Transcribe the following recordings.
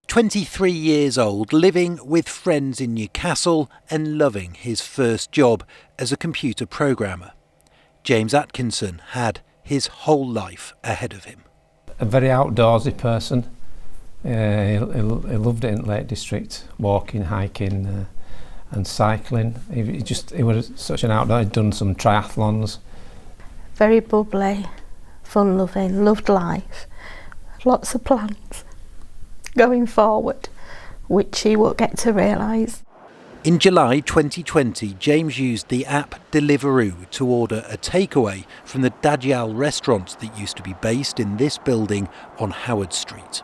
"23 years old, living with friends in Newcastle and loving his first job as a computer programmer. James Atkinson had his whole life ahead of him. A very outdoorsy person. He loved it in Lake District, walking, hiking and cycling. He was such an outdoor. He'd done some triathlons. Very bubbly, fun-loving, loved life, lots of plans going forward, which he won't get to realise. In July 2020, James used the app Deliveroo to order a takeaway from the Dajjal restaurant that used to be based in this building on Howard Street.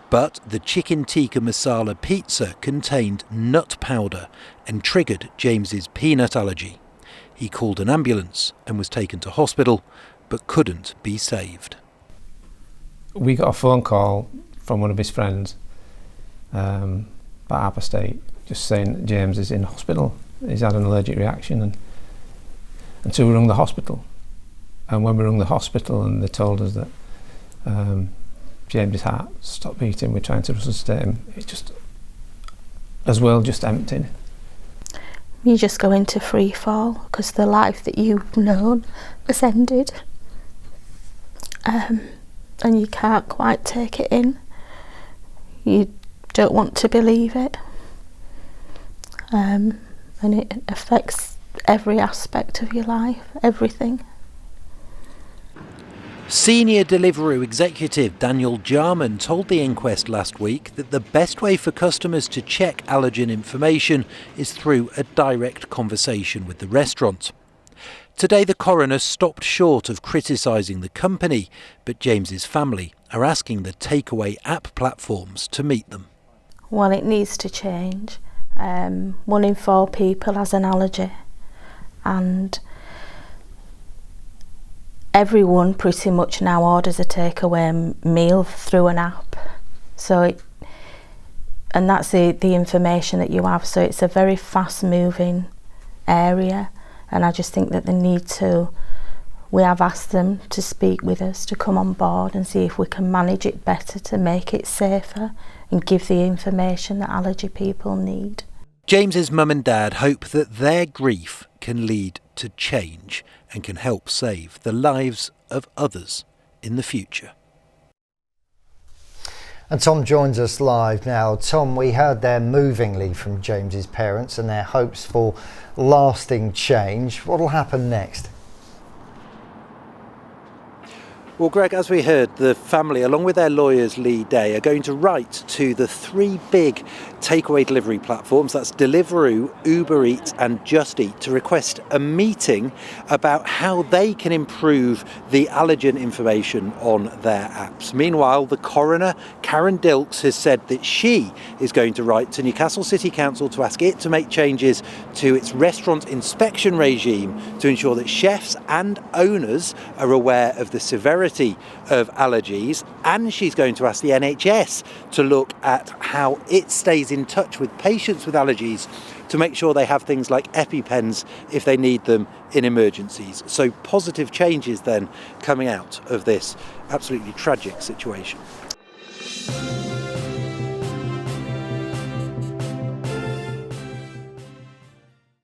But the chicken tikka masala pizza contained nut powder and triggered James's peanut allergy. He called an ambulance and was taken to hospital, but couldn't be saved. We got a phone call from one of his friends at Harper State, just saying that James is in hospital. He's had an allergic reaction, and so we rung the hospital. And when we rung the hospital and they told us that James's heart stopped beating, we're trying to resuscitate him, it just, as well, just emptied. You just go into free fall because the life that you've known has ended, and you can't quite take it in. You don't want to believe it, and it affects every aspect of your life, everything. Senior Deliveroo executive Daniel Jarman told the inquest last week that the best way for customers to check allergen information is through a direct conversation with the restaurant. Today the coroner stopped short of criticising the company, but James's family are asking the takeaway app platforms to meet them. Well, it needs to change. 1 in 4 people has an allergy, and everyone pretty much now orders a takeaway meal through an app. And that's the information that you have. So it's a very fast moving area, and I just think that we have asked them to speak with us, to come on board and see if we can manage it better to make it safer and give the information that allergy people need. James's mum and dad hope that their grief can lead to change and can help save the lives of others in the future. And Tom joins us live now. Tom, we heard there movingly from James's parents and their hopes for lasting change. What will happen next? Well, Greg, as we heard, the family, along with their lawyers Lee Day, are going to write to the 3 big takeaway delivery platforms, that's Deliveroo, Uber Eats and Just Eat, to request a meeting about how they can improve the allergen information on their apps. Meanwhile, the coroner, Karen Dilks, has said that she is going to write to Newcastle City Council to ask it to make changes to its restaurant inspection regime to ensure that chefs and owners are aware of the severity of allergies, and she's going to ask the NHS to look at how it stays in touch with patients with allergies to make sure they have things like EpiPens if they need them in emergencies. So positive changes then coming out of this absolutely tragic situation.